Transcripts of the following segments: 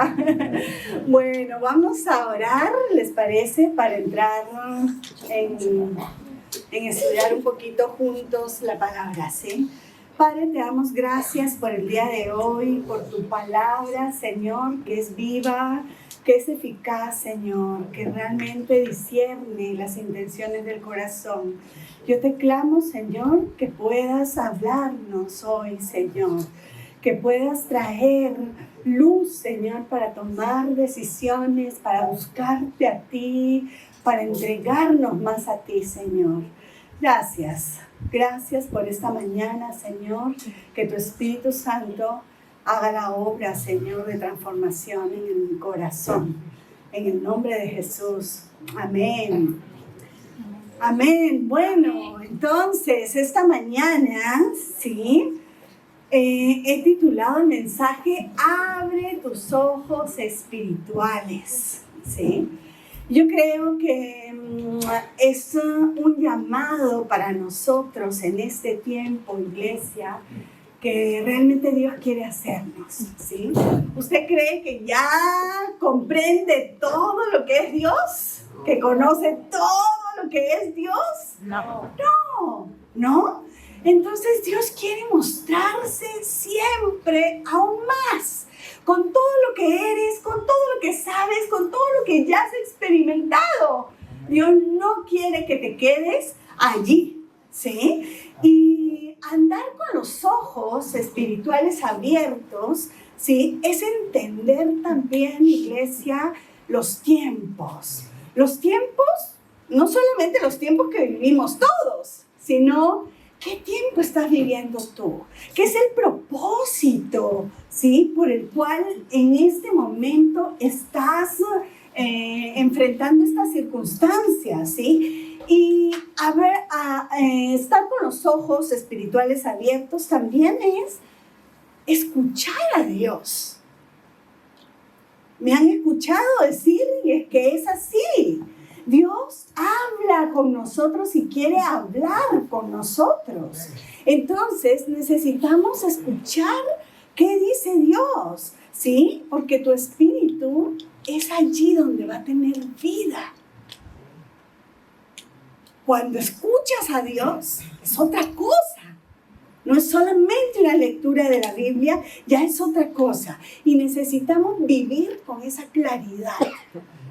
Hola. Bueno, vamos a orar, ¿les parece? Para entrar en estudiar un poquito juntos la palabra, ¿sí? Padre, te damos gracias por el día de hoy, por tu palabra, Señor, que es viva, que es eficaz, Señor, que realmente discierne las intenciones del corazón. Yo te clamo, Señor, que puedas hablarnos hoy, Señor, que puedas traer luz, Señor, para tomar decisiones, para buscarte a ti, para entregarnos más a ti, Señor. Gracias por esta mañana, Señor, que tu Espíritu Santo haga la obra, Señor, de transformación en mi corazón. En el nombre de Jesús. Amén. Amén. Bueno, entonces, esta mañana, ¿sí? He titulado el mensaje Abre tus ojos espirituales, ¿sí? Yo creo que es un llamado para nosotros en este tiempo, iglesia, que realmente Dios quiere hacernos, ¿sí? ¿Usted cree que ya comprende todo lo que es Dios? ¿Que conoce todo lo que es Dios? No. Entonces Dios quiere mostrarse siempre aún más, con todo lo que eres, con todo lo que sabes, con todo lo que ya has experimentado. Dios no quiere que te quedes allí, ¿sí? Y andar con los ojos espirituales abiertos, ¿sí? Es entender también, iglesia, los tiempos. Los tiempos, no solamente los tiempos que vivimos todos, sino ¿qué tiempo estás viviendo tú? ¿Qué es el propósito, ¿sí? Por el cual en este momento estás enfrentando estas circunstancias, ¿sí? Y estar con los ojos espirituales abiertos también es escuchar a Dios. Me han escuchado decir que es así. Dios habla con nosotros y quiere hablar con nosotros. Entonces necesitamos escuchar qué dice Dios, ¿sí? Porque tu espíritu es allí donde va a tener vida. Cuando escuchas a Dios es otra cosa. No es solamente una lectura de la Biblia, ya es otra cosa. Y necesitamos vivir con esa claridad.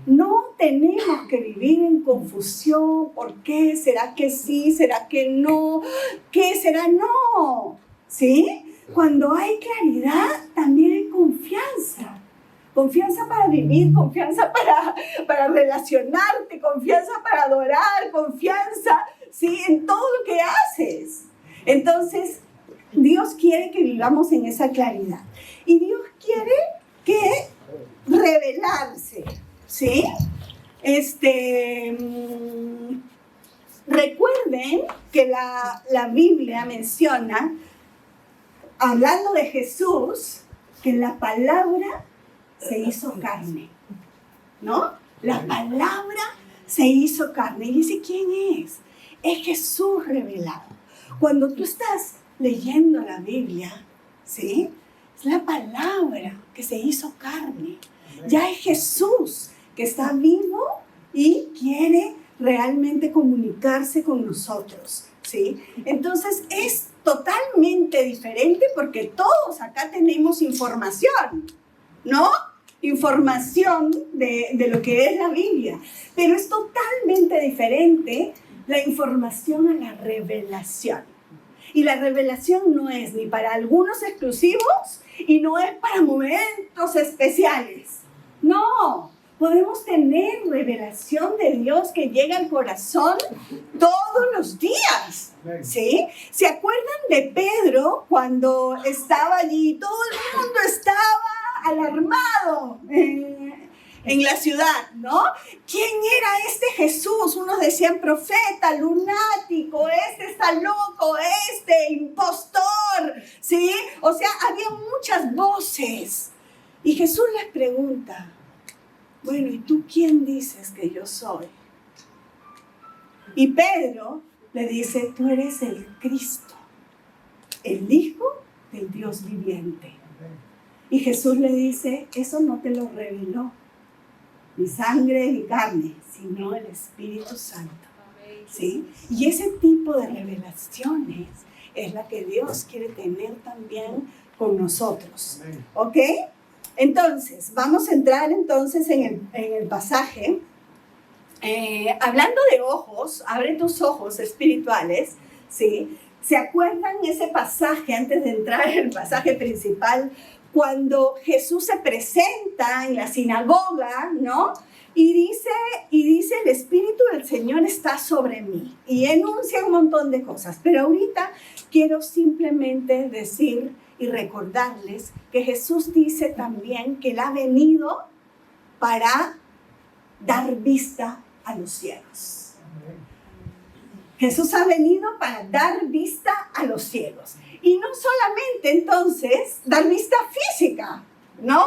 No tenemos que vivir en confusión. ¿Por qué? ¿Será que sí? ¿Será que no? ¿Qué será? No. ¿Sí? Cuando hay claridad, también hay confianza. Confianza para vivir, confianza para relacionarte, confianza para adorar, confianza, ¿sí? En todo lo que haces. Entonces, Dios quiere que vivamos en esa claridad. Y Dios quiere que revelarse, ¿sí? Recuerden que la Biblia menciona, hablando de Jesús, que la palabra se hizo carne, ¿no? La palabra se hizo carne. Y dice, ¿quién es? Es Jesús revelado. Cuando tú estás leyendo la Biblia, ¿sí? Es la palabra que se hizo carne. Ya es Jesús que está vivo y quiere realmente comunicarse con nosotros, ¿sí? Entonces es totalmente diferente porque todos acá tenemos información, ¿no? Información de lo que es la Biblia. Pero es totalmente diferente la información a la revelación. Y la revelación no es ni para algunos exclusivos y no es para momentos especiales. No, podemos tener revelación de Dios que llega al corazón todos los días, ¿sí? ¿Se acuerdan de Pedro cuando estaba allí? Todo el mundo estaba alarmado en la ciudad, ¿no? ¿Quién era este Jesús? Unos decían profeta, lunático, este está loco, este impostor, ¿sí? O sea, había muchas voces. Y Jesús les pregunta, bueno, ¿y tú quién dices que yo soy? Y Pedro le dice, tú eres el Cristo, el Hijo del Dios viviente. Y Jesús le dice, eso no te lo reveló ni sangre ni carne, sino el Espíritu Santo. ¿Sí? Y ese tipo de revelaciones es la que Dios quiere tener también con nosotros. ¿Ok? Entonces, vamos a entrar entonces en el pasaje. Hablando de ojos, abre tus ojos espirituales, ¿sí? ¿Se acuerdan ese pasaje antes de entrar en el pasaje principal? Cuando Jesús se presenta en la sinagoga, ¿no? Y dice, el Espíritu del Señor está sobre mí. Y enuncia un montón de cosas. Pero ahorita quiero simplemente decir y recordarles que Jesús dice también que Él ha venido para dar vista a los ciegos. Jesús ha venido para dar vista a los ciegos. Y no solamente entonces dar vista física, ¿no?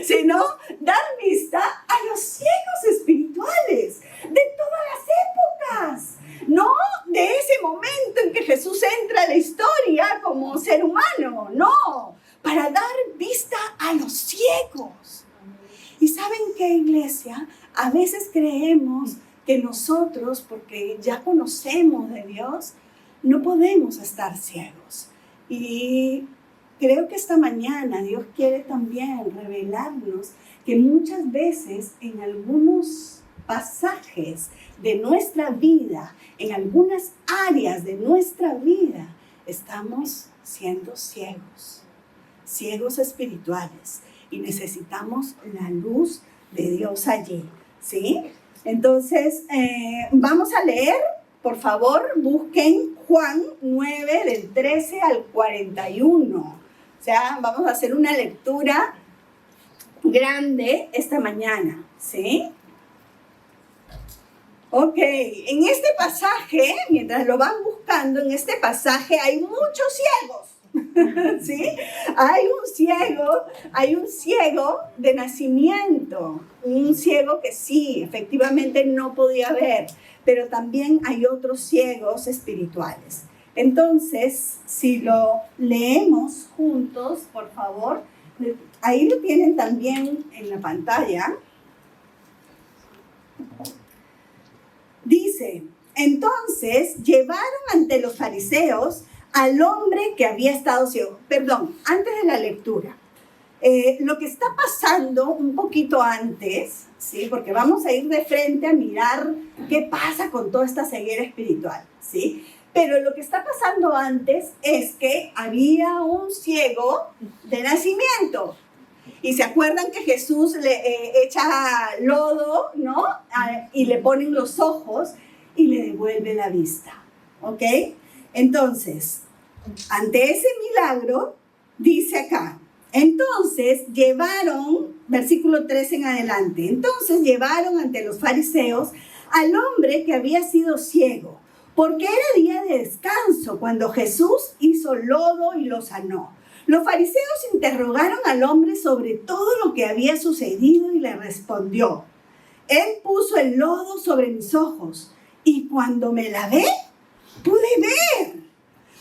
Sino dar vista a los ciegos espirituales de todas las épocas, no de ese momento en que Jesús entra a la historia como ser humano, no, para dar vista a los ciegos. ¿Y saben qué, iglesia? A veces creemos que nosotros, porque ya conocemos de Dios, no podemos estar ciegos. Y creo que esta mañana Dios quiere también revelarnos que muchas veces en algunos pasajes de nuestra vida, en algunas áreas de nuestra vida, estamos siendo ciegos, ciegos espirituales, y necesitamos la luz de Dios allí, ¿sí? Entonces, vamos a leer, por favor, busquen Juan 9, del 13 al 41. O sea, vamos a hacer una lectura grande esta mañana, ¿sí? Ok, en este pasaje, mientras lo van buscando, en este pasaje hay muchos ciegos, ¿sí? Hay un ciego de nacimiento, un ciego que sí, efectivamente no podía ver, pero también hay otros ciegos espirituales. Entonces, si lo leemos juntos, por favor, ahí lo tienen también en la pantalla. Dice, entonces llevaron ante los fariseos al hombre que había estado ciego. Perdón, antes de la lectura. Lo que está pasando un poquito antes, ¿sí? Porque vamos a ir de frente a mirar qué pasa con toda esta ceguera espiritual, ¿sí? Pero lo que está pasando antes es que había un ciego de nacimiento. Y se acuerdan que Jesús le echa lodo, ¿no? Y le ponen los ojos y le devuelve la vista, ¿ok? Entonces, ante ese milagro, dice acá, entonces llevaron, versículo 3 en adelante, entonces llevaron ante los fariseos al hombre que había sido ciego, porque era día de descanso cuando Jesús hizo lodo y lo sanó. Los fariseos interrogaron al hombre sobre todo lo que había sucedido y le respondió, él puso el lodo sobre mis ojos y cuando me lavé, pude ver.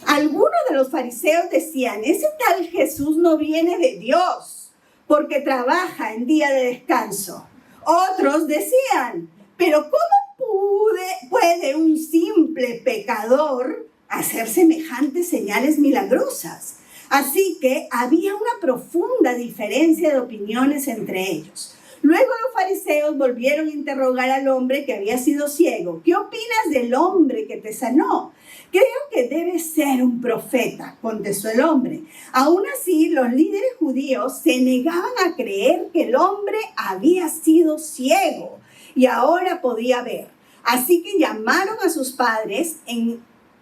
Algunos de los fariseos decían, ese tal Jesús no viene de Dios porque trabaja en día de descanso. Otros decían, pero ¿cómo puede un simple pecador hacer semejantes señales milagrosas? Así que había una profunda diferencia de opiniones entre ellos. Luego los fariseos volvieron a interrogar al hombre que había sido ciego. ¿Qué opinas del hombre que te sanó? Creo que debe ser un profeta, contestó el hombre. Aún así, los líderes judíos se negaban a creer que el hombre había sido ciego y ahora podía ver. Así que llamaron a sus padres.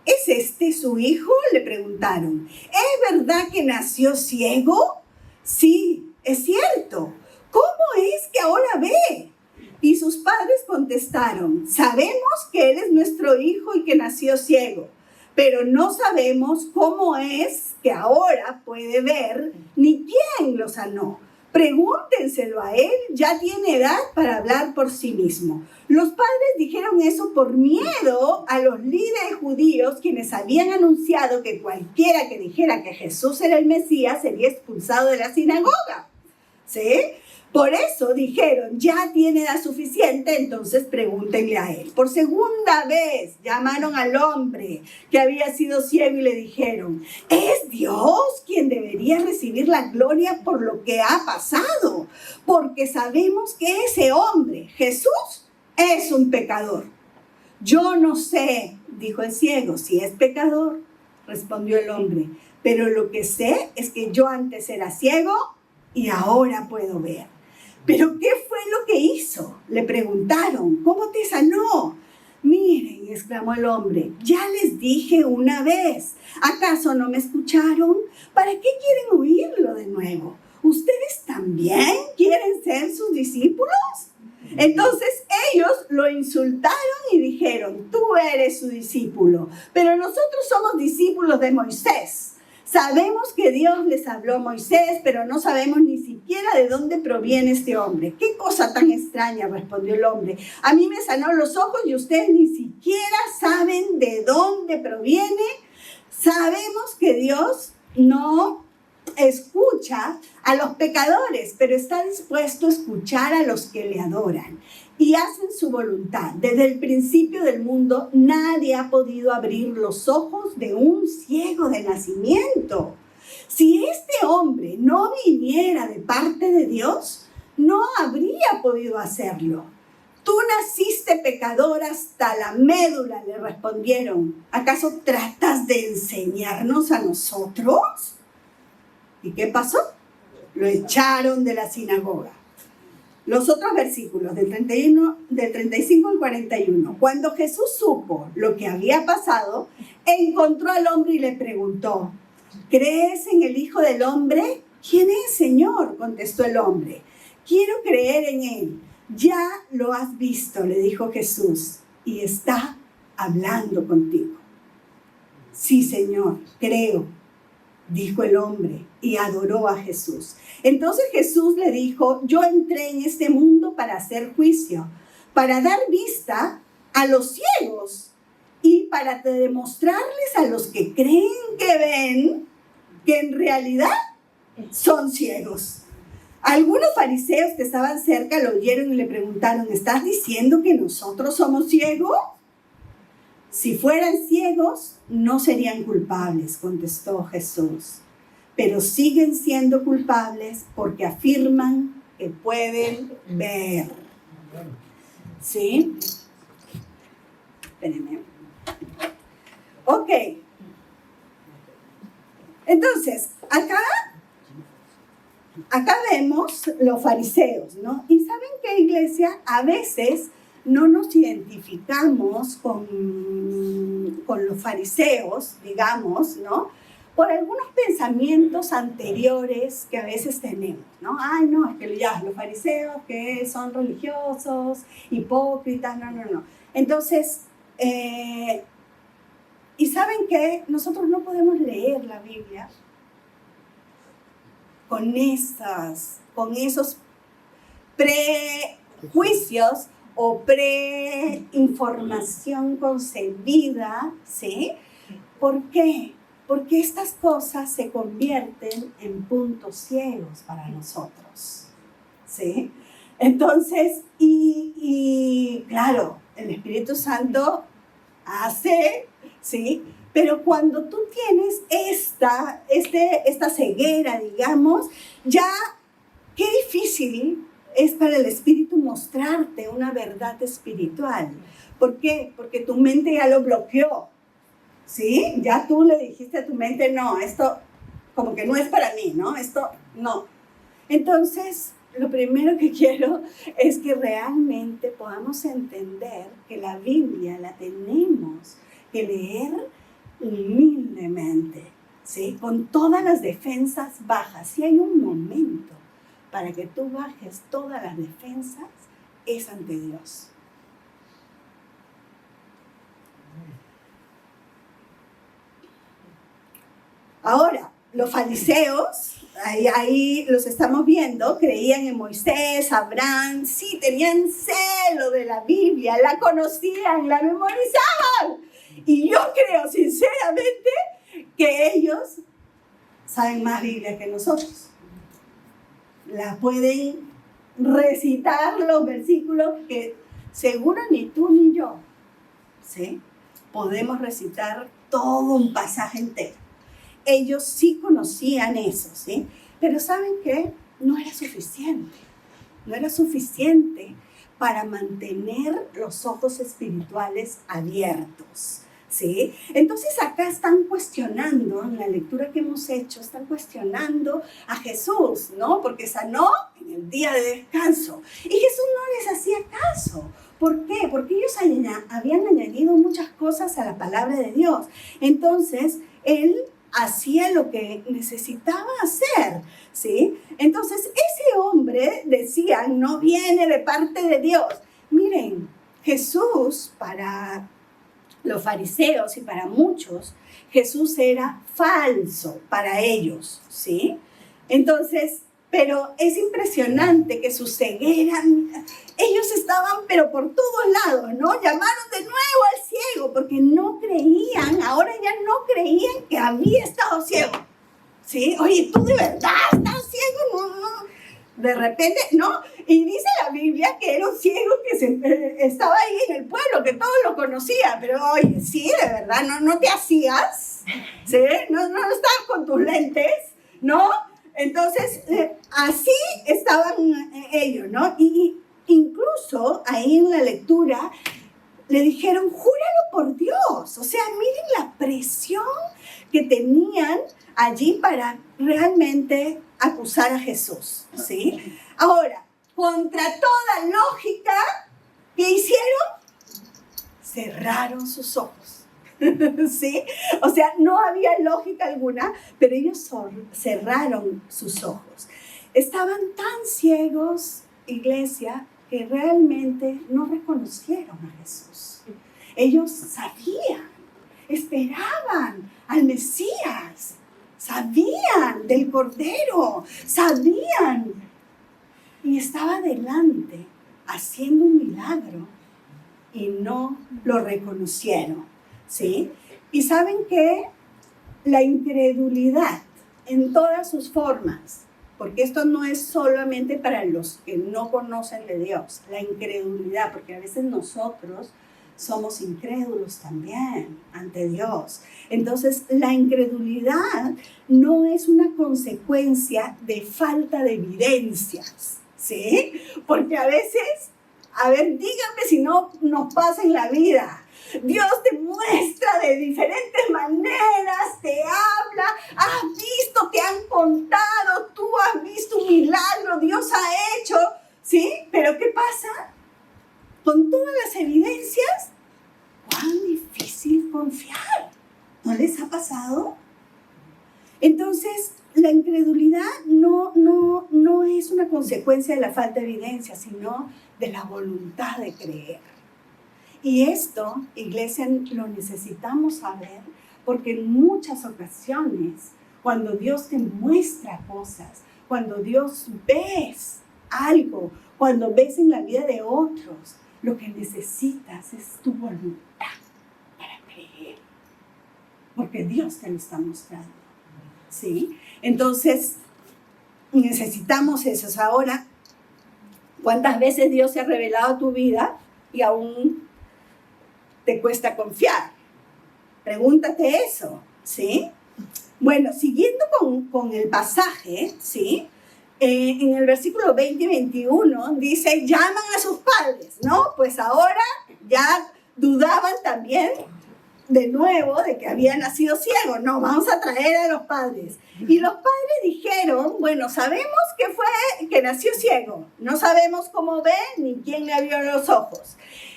¿Es este su hijo?, le preguntaron. ¿Es verdad que nació ciego? Sí, es cierto. ¿Cómo es que ahora ve? Y sus padres contestaron, sabemos que él es nuestro hijo y que nació ciego, pero no sabemos cómo es que ahora puede ver ni quién lo sanó. Pregúntenselo a él, ya tiene edad para hablar por sí mismo. Los padres dijeron eso por miedo a los líderes judíos, quienes habían anunciado que cualquiera que dijera que Jesús era el Mesías sería expulsado de la sinagoga. ¿Sí? Por eso dijeron, ya tiene edad suficiente, entonces pregúntenle a él. Por segunda vez llamaron al hombre que había sido ciego y le dijeron, ¿es Dios quien debería recibir la gloria por lo que ha pasado? Porque sabemos que ese hombre, Jesús, es un pecador. Yo no sé, dijo el ciego, si es pecador, respondió el hombre, pero lo que sé es que yo antes era ciego y ahora puedo ver. ¿Pero qué fue lo que hizo? Le preguntaron, ¿cómo te sanó? Miren, exclamó el hombre, ya les dije una vez, ¿acaso no me escucharon? ¿Para qué quieren oírlo de nuevo? ¿Ustedes también quieren ser sus discípulos? Entonces ellos lo insultaron y dijeron, tú eres su discípulo, pero nosotros somos discípulos de Moisés. Sabemos que Dios les habló a Moisés, pero no sabemos ni siquiera de dónde proviene este hombre. ¿Qué cosa tan extraña?, respondió el hombre. A mí me sanó los ojos y ustedes ni siquiera saben de dónde proviene. Sabemos que Dios no escucha a los pecadores, pero está dispuesto a escuchar a los que le adoran y hacen su voluntad. Desde el principio del mundo, nadie ha podido abrir los ojos de un ciego de nacimiento. Si este hombre no viniera de parte de Dios, no habría podido hacerlo. Tú naciste pecador hasta la médula, le respondieron. ¿Acaso tratas de enseñarnos a nosotros? ¿Y qué pasó? Lo echaron de la sinagoga. Los otros versículos, del 35 al 41. Cuando Jesús supo lo que había pasado, encontró al hombre y le preguntó, ¿crees en el Hijo del Hombre? ¿Quién es, Señor?, contestó el hombre. Quiero creer en él. Ya lo has visto, le dijo Jesús, y está hablando contigo. Sí, Señor, creo, dijo el hombre, y adoró a Jesús. Entonces Jesús le dijo, yo entré en este mundo para hacer juicio, para dar vista a los ciegos y para demostrarles a los que creen que ven que en realidad son ciegos. Algunos fariseos que estaban cerca lo oyeron y le preguntaron, ¿estás diciendo que nosotros somos ciegos? Si fueran ciegos, no serían culpables, contestó Jesús. Pero siguen siendo culpables porque afirman que pueden ver. ¿Sí? Espérenme. Ok. Entonces, acá vemos los fariseos, ¿no? Y ¿saben qué, iglesia? A veces no nos identificamos con los fariseos, digamos, ¿no? Por algunos pensamientos anteriores que a veces tenemos, ¿no? Ay, no, es que ya, los fariseos que son religiosos, hipócritas, no. Entonces, ¿y saben qué? Nosotros no podemos leer la Biblia con esos prejuicios o preinformación concebida, ¿sí? ¿Por qué? Porque estas cosas se convierten en puntos ciegos para nosotros, ¿sí? Entonces, y claro, el Espíritu Santo hace, ¿sí? Pero cuando tú tienes esta ceguera, digamos, ya qué difícil es para el Espíritu mostrarte una verdad espiritual. ¿Por qué? Porque tu mente ya lo bloqueó. ¿Sí? Ya tú le dijiste a tu mente, no, esto como que no es para mí, ¿no? Esto no. Entonces, lo primero que quiero es que realmente podamos entender que la Biblia la tenemos que leer humildemente, ¿sí? Con todas las defensas bajas. Si hay un momento para que tú bajes todas las defensas, es ante Dios. Ahora, los fariseos ahí los estamos viendo, creían en Moisés, Abraham, sí, tenían celo de la Biblia, la conocían, la memorizaban. Y yo creo sinceramente que ellos saben más Biblia que nosotros. La pueden recitar los versículos que seguro ni tú ni yo, ¿sí? Podemos recitar todo un pasaje entero. Ellos sí conocían eso, ¿sí? Pero ¿saben qué? No era suficiente. No era suficiente para mantener los ojos espirituales abiertos, ¿sí? Entonces acá están cuestionando, en la lectura que hemos hecho, están cuestionando a Jesús, ¿no? Porque sanó en el día de descanso. Y Jesús no les hacía caso. ¿Por qué? Porque ellos habían añadido muchas cosas a la palabra de Dios. Entonces, Él hacía lo que necesitaba hacer, ¿sí? Entonces, ese hombre, decían, no viene de parte de Dios. Miren, Jesús, para los fariseos y para muchos, Jesús era falso para ellos, ¿sí? Entonces, pero es impresionante que su ceguera, ellos estaban pero por todos lados, ¿no? Llamaron de nuevo al ciego porque no creían, ahora ya no creían que había estado ciego, ¿sí? Oye, ¿tú de verdad estás ciego? No. De repente, ¿no? Y dice la Biblia que era un ciego que estaba ahí en el pueblo, que todos lo conocían, pero oye, sí, de verdad, no te hacías, ¿sí? No estabas con tus lentes, ¿no? Entonces, así estaban ellos, ¿no? Y incluso ahí en la lectura le dijeron, júralo por Dios. O sea, miren la presión que tenían allí para realmente acusar a Jesús, ¿sí? Ahora, contra toda lógica, ¿qué hicieron? Cerraron sus ojos. ¿Sí? O sea, no había lógica alguna, pero ellos cerraron sus ojos. Estaban tan ciegos, iglesia, que realmente no reconocieron a Jesús. Ellos sabían, esperaban al Mesías, sabían del Cordero, sabían, y estaba delante haciendo un milagro y no lo reconocieron. ¿Sí? Y saben que la incredulidad en todas sus formas, porque esto no es solamente para los que no conocen de Dios, la incredulidad, porque a veces nosotros somos incrédulos también ante Dios. Entonces, la incredulidad no es una consecuencia de falta de evidencias, ¿sí? Porque a veces, a ver, díganme si no nos pasa en la vida. Dios te muestra de diferentes maneras, te habla, has visto, te han contado, tú has visto un milagro, Dios ha hecho, ¿sí? Pero ¿qué pasa? Con todas las evidencias, cuán difícil confiar. ¿No les ha pasado? Entonces, la incredulidad no es una consecuencia de la falta de evidencia, sino de la voluntad de creer. Y esto, iglesia, lo necesitamos saber porque en muchas ocasiones, cuando Dios te muestra cosas, cuando Dios ves algo, cuando ves en la vida de otros, lo que necesitas es tu voluntad para creer. Porque Dios te lo está mostrando, ¿sí? Entonces, necesitamos eso. Ahora, ¿cuántas veces Dios se ha revelado a tu vida y aún te cuesta confiar? Pregúntate eso, ¿sí? Bueno, siguiendo con el pasaje, ¿sí? En el versículo 20 y 21 dice, llaman a sus padres, ¿no? Pues ahora ya dudaban también de nuevo de que había nacido ciego. No, vamos a traer a los padres. Y los padres dijeron, bueno, sabemos que nació ciego. No sabemos cómo ve ni quién le abrió los ojos.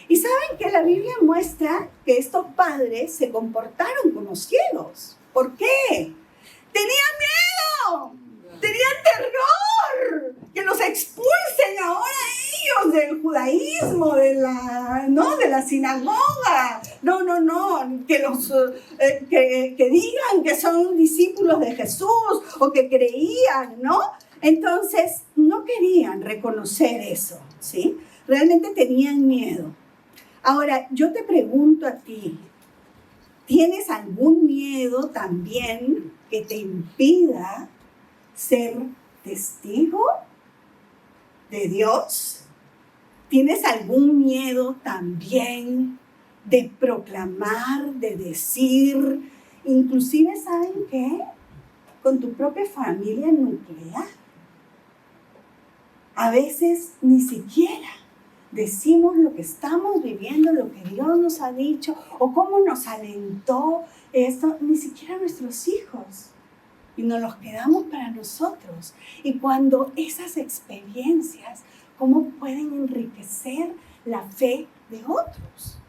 Y saben que la Biblia muestra que estos padres se comportaron como ciegos. ¿Por qué? ¡Tenían miedo! ¡Tenían terror! ¡Que los expulsen ahora ellos del judaísmo, de la sinagoga! no, que digan que son discípulos de Jesús o que creían, ¿no? Entonces, no querían reconocer eso, ¿sí? Realmente tenían miedo. Ahora, yo te pregunto a ti, ¿tienes algún miedo también que te impida ser testigo de Dios? ¿Tienes algún miedo también de proclamar, de decir, inclusive, ¿saben qué? Con tu propia familia nuclear? A veces ni siquiera decimos lo que estamos viviendo, lo que Dios nos ha dicho, o cómo nos alentó esto, ni siquiera a nuestros hijos. Y nos los quedamos para nosotros. Y cuando esas experiencias, ¿cómo pueden enriquecer la fe de otros?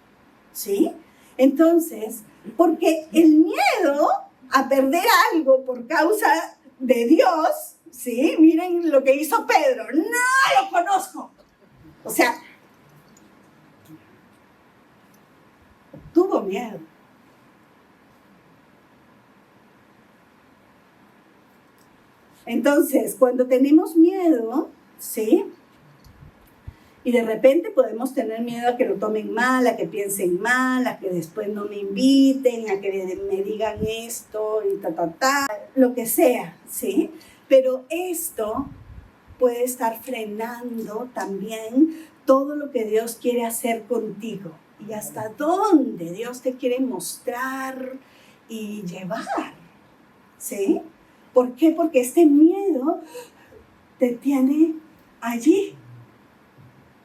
¿Sí? Entonces, porque el miedo a perder algo por causa de Dios, ¿sí? Miren lo que hizo Pedro. ¡No lo conozco! O sea, tuvo miedo. Entonces, cuando tenemos miedo, ¿sí? Y de repente podemos tener miedo a que lo tomen mal, a que piensen mal, a que después no me inviten, a que me digan esto y lo que sea, ¿sí? Pero esto puede estar frenando también todo lo que Dios quiere hacer contigo y hasta dónde Dios te quiere mostrar y llevar, ¿sí? ¿Por qué? Porque este miedo te tiene allí,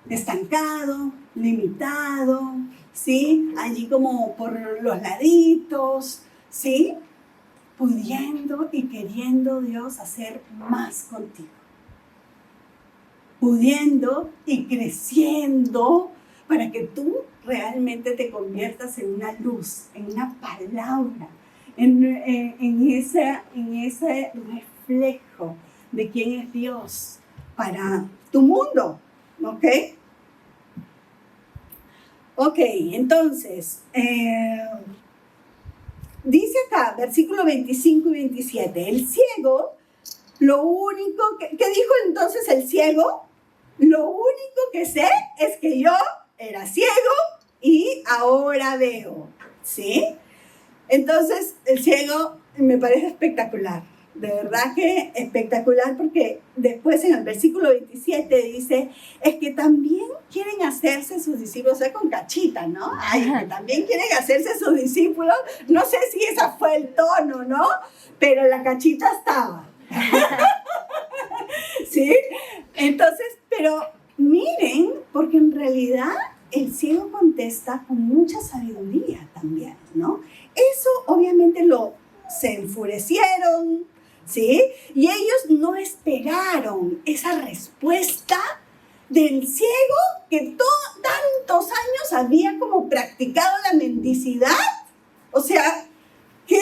estancado, limitado, ¿sí? Allí como por los laditos, ¿sí? Pudiendo y queriendo Dios hacer más contigo. Pudiendo y creciendo para que tú realmente te conviertas en una luz, en una palabra, en ese reflejo de quién es Dios para tu mundo, ¿ok? Ok, entonces, dice acá, versículo 25 y 27, el ciego, lo único ¿qué dijo entonces el ciego? Lo único que sé es que yo era ciego y ahora veo, ¿sí? Entonces, el ciego me parece espectacular, de verdad que espectacular, porque después en el versículo 27 dice, es que también quieren hacerse sus discípulos, o sea, con cachita, ¿no? Ay, que también quieren hacerse sus discípulos, no sé si ese fue el tono, ¿no? Pero la cachita estaba. ¿Sí? Entonces, pero miren, porque en realidad el ciego contesta con mucha sabiduría también, ¿no? Eso obviamente se enfurecieron, ¿sí? Y ellos no esperaron esa respuesta del ciego que tantos años había como practicado la mendicidad. O sea, ¿qué?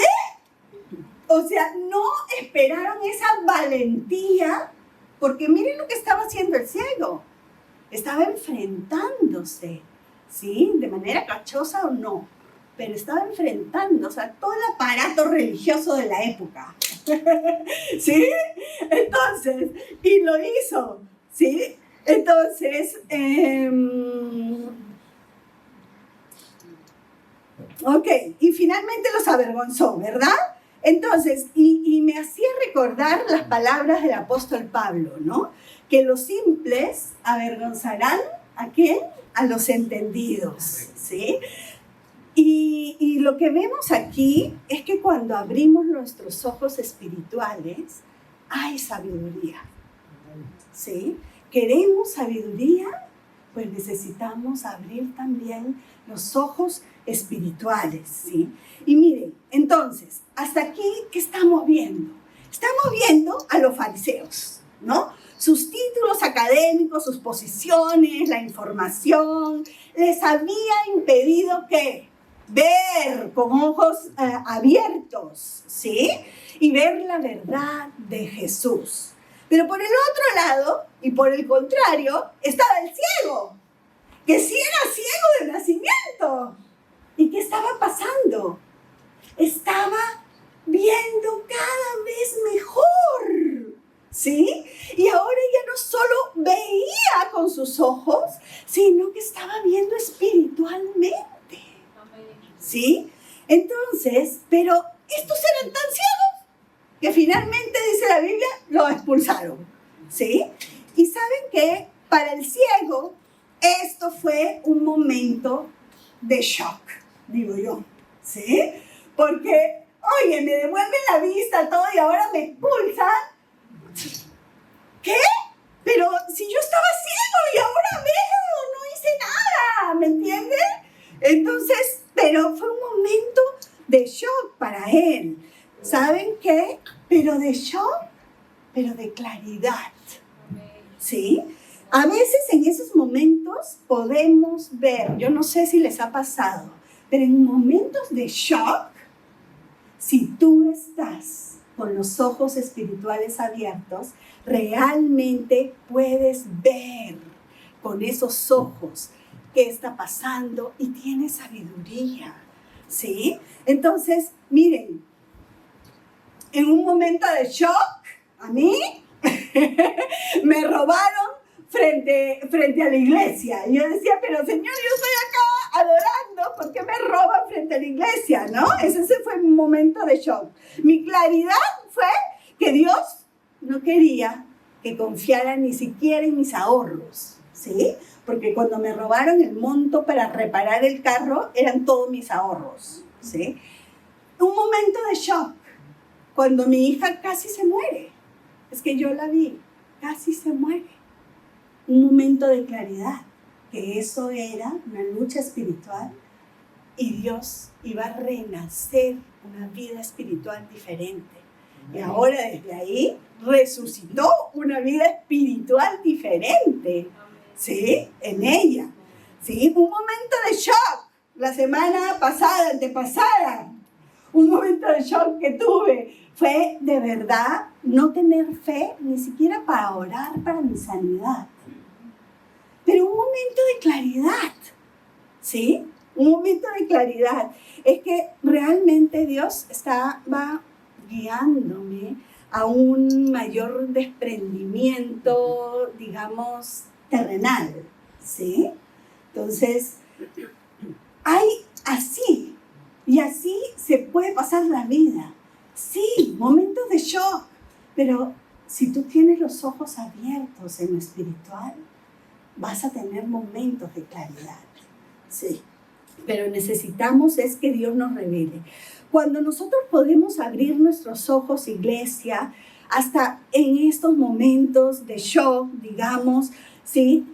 O sea, no esperaron esa valentía, porque miren lo que estaba haciendo el ciego. Estaba enfrentándose, ¿sí? De manera cachosa o no, pero estaba enfrentando, o sea, todo el aparato religioso de la época, ¿sí? Entonces, y lo hizo, ¿sí? Entonces, ok, y finalmente los avergonzó, ¿verdad? Entonces, y me hacía recordar las palabras del apóstol Pablo, ¿no? Que los simples avergonzarán ¿a quién? A los entendidos, ¿sí? Y lo que vemos aquí es que cuando abrimos nuestros ojos espirituales, hay sabiduría, ¿sí? ¿Queremos sabiduría? Pues necesitamos abrir también los ojos espirituales, ¿sí? Y miren, entonces, hasta aquí, ¿qué estamos viendo? Estamos viendo a los fariseos, ¿no? Sus títulos académicos, sus posiciones, la información, les había impedido ¿qué? Ver con ojos abiertos, ¿sí? Y ver la verdad de Jesús. Pero por el otro lado, y por el contrario, estaba el ciego, que sí era ciego de nacimiento. ¿Y qué estaba pasando? Estaba viendo cada vez mejor, ¿sí? Y ahora ya no solo veía con sus ojos, sino que estaba viendo espiritualmente, ¿sí? Entonces, pero estos eran tan ciegos que finalmente, dice la Biblia, lo expulsaron, ¿sí? Y saben que para el ciego esto fue un momento de shock, digo yo, ¿sí? Porque, oye, me devuelven la vista, todo, y ahora me expulsan. ¿Qué? Pero si yo estaba ciego y ahora veo, no hice nada, ¿me entienden? Entonces, pero fue un momento de shock para él. ¿Saben qué? Pero de shock, pero de claridad, ¿sí? A veces en esos momentos podemos ver, yo no sé si les ha pasado, pero en momentos de shock, si tú estás con los ojos espirituales abiertos, realmente puedes ver con esos ojos qué está pasando y tienes sabiduría, ¿sí? Entonces, miren, en un momento de shock, a mí me robaron frente a la iglesia. Y yo decía, pero Señor, yo estoy acá adorando, ¿por qué me roban frente a la iglesia? ¿No? Ese fue un momento de shock. Mi claridad fue que Dios no quería que confiara ni siquiera en mis ahorros, ¿sí? Porque cuando me robaron el monto para reparar el carro, eran todos mis ahorros, ¿sí? Un momento de shock, cuando mi hija casi se muere. Es que yo la vi, casi se muere. Un momento de claridad, que eso era una lucha espiritual y Dios iba a renacer una vida espiritual diferente. Y ahora desde ahí resucitó una vida espiritual diferente, ¿sí? En ella, ¿sí? Un momento de shock, la semana pasada, antepasada, un momento de shock que tuve fue de verdad no tener fe ni siquiera para orar para mi sanidad. Pero un momento de claridad, ¿sí? Un momento de claridad. Es que realmente Dios va guiándome a un mayor desprendimiento, digamos, terrenal, ¿sí? Entonces, hay así, y así se puede pasar la vida. Sí, momentos de shock, pero si tú tienes los ojos abiertos en lo espiritual, vas a tener momentos de claridad, sí. Pero necesitamos es que Dios nos revele. Cuando nosotros podemos abrir nuestros ojos, iglesia, hasta en estos momentos de shock, digamos, ¿sí?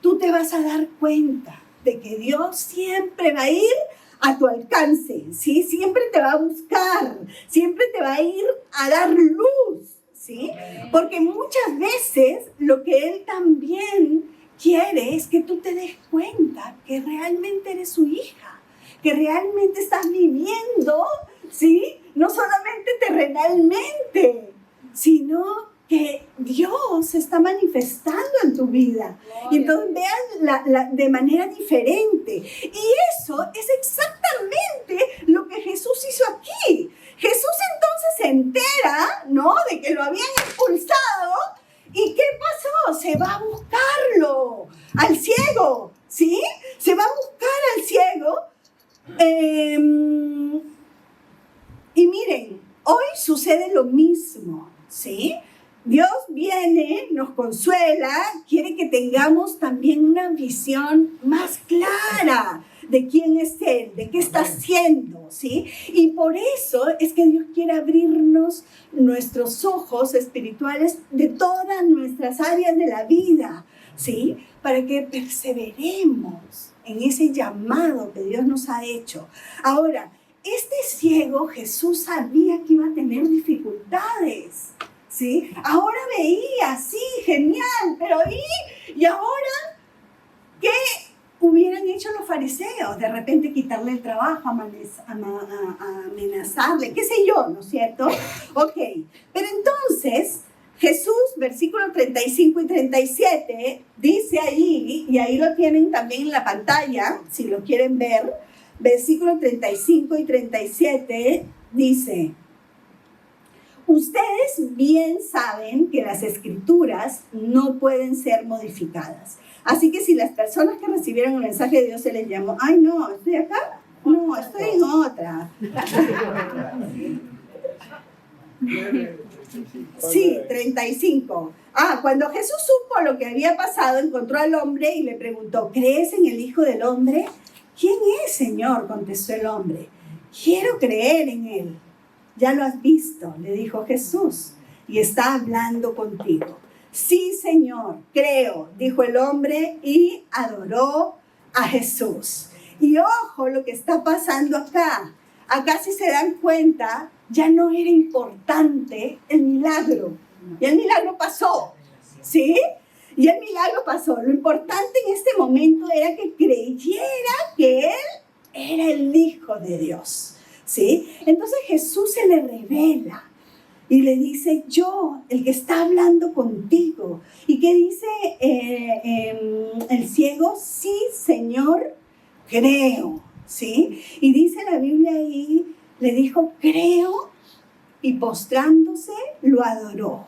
Tú te vas a dar cuenta de que Dios siempre va a ir a tu alcance, ¿sí? Siempre te va a buscar, siempre te va a ir a dar luz, ¿sí? Porque muchas veces lo que Él también quiere es que tú te des cuenta que realmente eres su hija, que realmente estás viviendo, ¿sí? No solamente terrenalmente, sino que Dios se está manifestando en tu vida. Y entonces vean de manera diferente. Y eso es exactamente lo que Jesús hizo aquí. Jesús entonces se entera, ¿no?, de que lo habían expulsado. ¿Y qué pasó? Se va a buscarlo, al ciego, ¿sí? Se va a buscar al ciego. Y miren, hoy sucede lo mismo, ¿sí? Dios viene, nos consuela, quiere que tengamos también una visión más clara de quién es Él, de qué está haciendo, ¿sí? Y por eso es que Dios quiere abrirnos nuestros ojos espirituales de todas nuestras áreas de la vida, ¿sí? Para que perseveremos en ese llamado que Dios nos ha hecho. Ahora, este ciego, Jesús sabía que iba a tener dificultades, ¿sí? Ahora veía, sí, genial, pero ¿y ahora qué hubieran hecho los fariseos? De repente quitarle el trabajo, amenazarle, qué sé yo, ¿no es cierto? Ok, pero entonces Jesús, versículos 35 y 37, dice ahí, y ahí lo tienen también en la pantalla, si lo quieren ver, versículos 35 y 37 dice: ustedes bien saben que las escrituras no pueden ser modificadas. Así que si las personas que recibieron el mensaje de Dios se les llamó, ay no, ¿estoy acá? No, estoy en otra. Sí, 35. Cuando Jesús supo lo que había pasado, encontró al hombre y le preguntó: ¿crees en el Hijo del Hombre? ¿Quién es, Señor?, contestó el hombre. Quiero creer en él. Ya lo has visto, le dijo Jesús, y está hablando contigo. Sí, Señor, creo, dijo el hombre y adoró a Jesús. Y ojo lo que está pasando acá. Acá, si se dan cuenta, ya no era importante el milagro. Y el milagro pasó, ¿sí? Y el milagro pasó. Lo importante en este momento era que creyera que él era el Hijo de Dios, ¿sí? Entonces Jesús se le revela y le dice: yo, el que está hablando contigo. ¿Y qué dice el ciego? Sí, Señor, creo, ¿sí? Y dice la Biblia ahí, le dijo: creo, y postrándose lo adoró.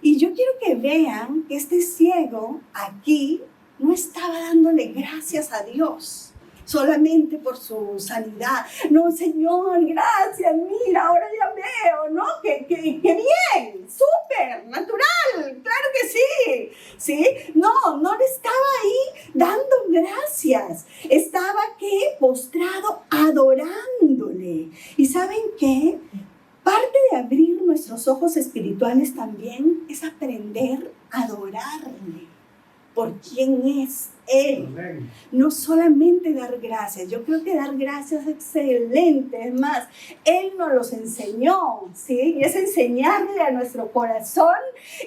Y yo quiero que vean que este ciego aquí no estaba dándole gracias a Dios solamente por su sanidad. No, Señor, gracias, mira, ahora ya veo, ¿no? ¡Qué bien! ¡Súper! ¡Natural! ¡Claro que sí! ¿Sí? No le estaba ahí dando gracias. Estaba, ¿qué? Postrado, adorándole. ¿Y saben qué? Parte de abrir nuestros ojos espirituales también es aprender a adorarle por quién es Él. Amén. No solamente dar gracias. Yo creo que dar gracias es excelente. Es más, Él nos los enseñó, ¿sí? Y es enseñarle a nuestro corazón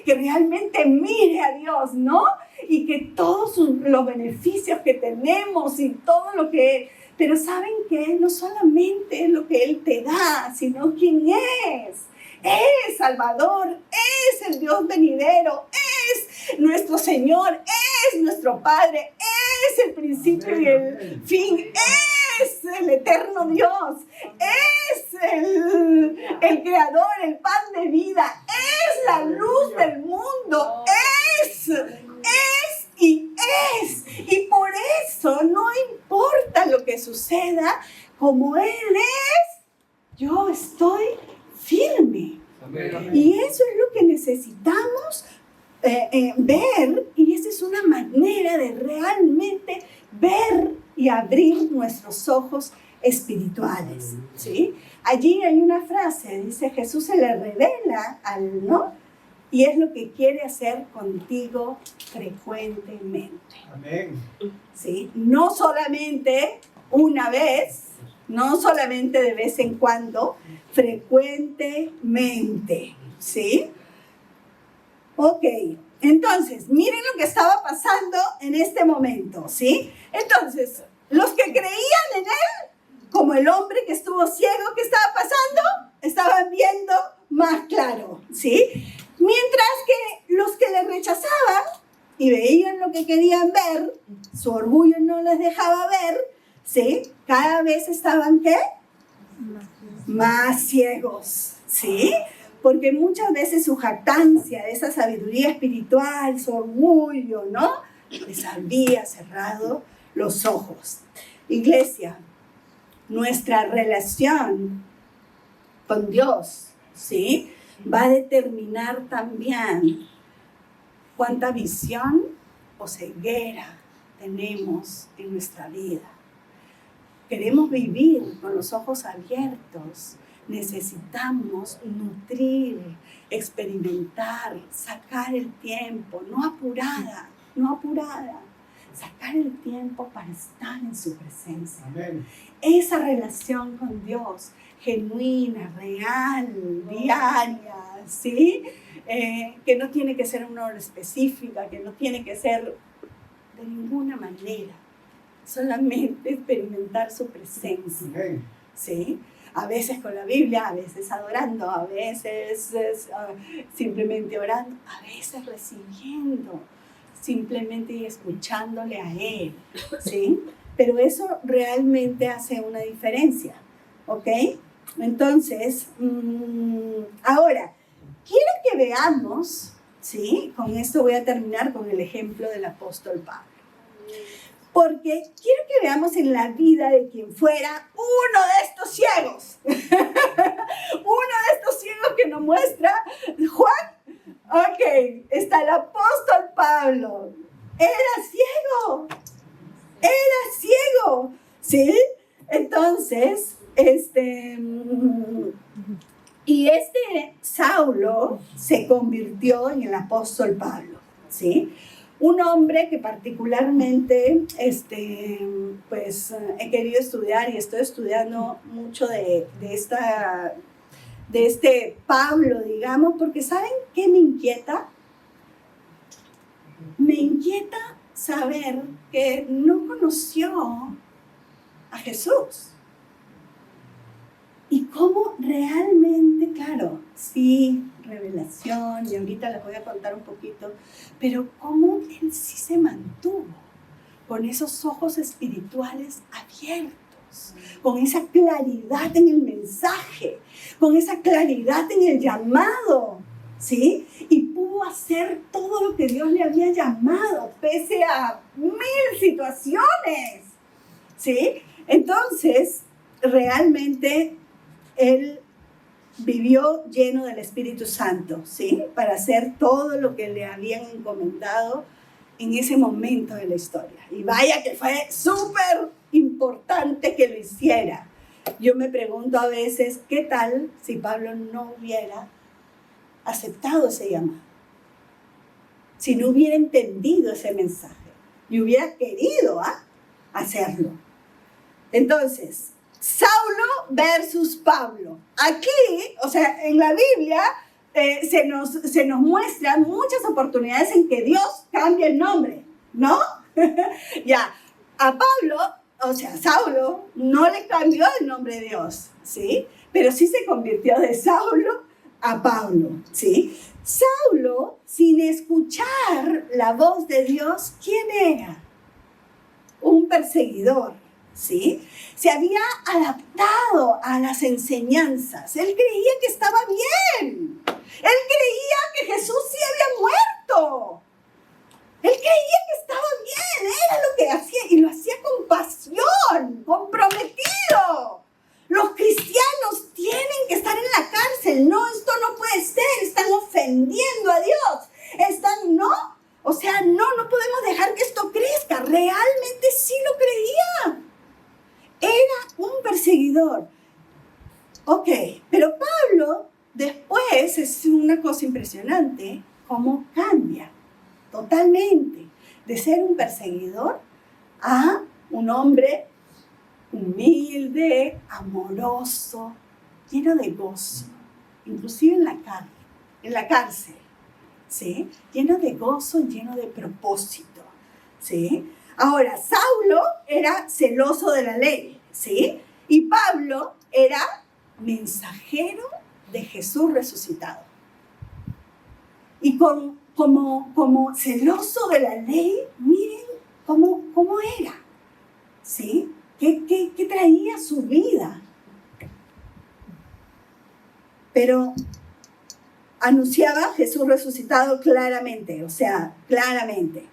que realmente mire a Dios, ¿no? Y que todos los beneficios que tenemos y todo lo que... Pero ¿saben qué? No solamente es lo que Él te da, sino quién es. Es Salvador, es el Dios venidero, es nuestro Señor, es nuestro Padre, es el principio y el fin, es el eterno Dios, es el creador, el pan de vida, es la luz del mundo, es. Y por eso no importa lo que suceda, como Él es, yo estoy firme. Amén. Y eso es lo que necesitamos ver, y esa es una manera de realmente ver y abrir nuestros ojos espirituales, ¿sí? Allí hay una frase, dice: Jesús se le revela ¿no? Y es lo que quiere hacer contigo frecuentemente. Amén. ¿Sí? No solamente una vez, no solamente de vez en cuando, frecuentemente. ¿Sí? Ok, entonces, miren lo que estaba pasando en este momento, ¿sí? Entonces, los que creían en Él, como el hombre que estuvo ciego, ¿qué estaba pasando? Estaban viendo más claro, ¿sí? Mientras que los que le rechazaban y veían lo que querían ver, su orgullo no les dejaba ver, ¿sí? Cada vez estaban, ¿qué? Más ciegos, ¿sí? Porque muchas veces su jactancia, esa sabiduría espiritual, su orgullo, ¿no? Les había cerrado los ojos. Iglesia, nuestra relación con Dios, ¿sí? Va a determinar también cuánta visión o ceguera tenemos en nuestra vida. Queremos vivir con los ojos abiertos. Necesitamos nutrir, experimentar, sacar el tiempo, no apurada, sacar el tiempo para estar en su presencia. Amén. Esa relación con Dios, genuina, real, diaria, ¿sí? Que no tiene que ser una hora específica, que no tiene que ser de ninguna manera, solamente experimentar su presencia. Amén. ¿Sí? A veces con la Biblia, a veces adorando, a veces simplemente orando, a veces recibiendo, simplemente escuchándole a Él, ¿sí? pero eso realmente hace una diferencia, ¿ok? Entonces, ahora, quiero que veamos, ¿sí? Con esto voy a terminar con el ejemplo del apóstol Pablo. Porque quiero que veamos en la vida de quien fuera uno de estos ciegos. Uno de estos ciegos que nos muestra Juan. Ok, está el apóstol Pablo. Era ciego. Era ciego. ¿Sí? Entonces, y Saulo se convirtió en el apóstol Pablo. ¿Sí? Un hombre que particularmente pues, he querido estudiar y estoy estudiando mucho de este Pablo, digamos, porque ¿saben qué me inquieta? Me inquieta saber que no conoció a Jesús. Y cómo realmente, claro, sí, revelación, y ahorita les voy a contar un poquito, pero cómo él sí se mantuvo con esos ojos espirituales abiertos, con esa claridad en el mensaje, con esa claridad en el llamado, ¿sí? Y pudo hacer todo lo que Dios le había llamado, pese a 1000 situaciones, ¿sí? Entonces, realmente él vivió lleno del Espíritu Santo, ¿sí? Para hacer todo lo que le habían encomendado en ese momento de la historia. Y vaya que fue súper importante que lo hiciera. Yo me pregunto a veces, ¿qué tal si Pablo no hubiera aceptado ese llamado? Si no hubiera entendido ese mensaje y hubiera querido hacerlo. Entonces, Saulo versus Pablo. Aquí, o sea, en la Biblia se nos muestran muchas oportunidades en que Dios cambia el nombre, ¿no? Ya, a Pablo, o sea, Saulo no le cambió el nombre de Dios, ¿sí? Pero sí se convirtió de Saulo a Pablo, ¿sí? Saulo, sin escuchar la voz de Dios, ¿quién era? Un perseguidor, ¿sí? Se había adaptado a las enseñanzas. Él creía que estaba bien. Él creía que Jesús sí había muerto. Él creía que estaba bien. Era lo que hacía y lo hacía con pasión, comprometido. Los cristianos tienen que estar en la cárcel. No, esto no puede ser. Están ofendiendo a Dios. O sea, no podemos dejar que esto crezca. Realmente sí lo creía. Era un perseguidor. Ok, pero Pablo después es una cosa impresionante, cómo cambia totalmente de ser un perseguidor a un hombre humilde, amoroso, lleno de gozo, inclusive en la cárcel, ¿sí? Lleno de gozo, lleno de propósito, ¿sí? Ahora, Saulo era celoso de la ley, ¿sí? Y Pablo era mensajero de Jesús resucitado. Y como celoso de la ley, miren cómo era, ¿sí? ¿Qué traía su vida? Pero anunciaba Jesús resucitado claramente, o sea, claramente.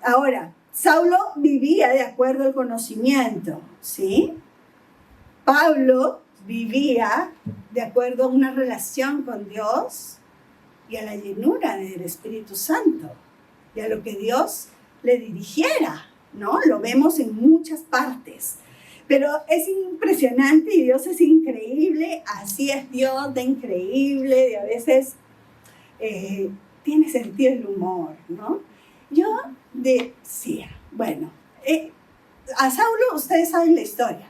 Ahora, Saulo vivía de acuerdo al conocimiento, ¿sí? Pablo vivía de acuerdo a una relación con Dios y a la llenura del Espíritu Santo y a lo que Dios le dirigiera, ¿no? Lo vemos en muchas partes. Pero es impresionante y Dios es increíble, así es Dios de increíble, y a veces tiene sentido el humor, ¿no? Yo decía, bueno, a Saulo ustedes saben la historia.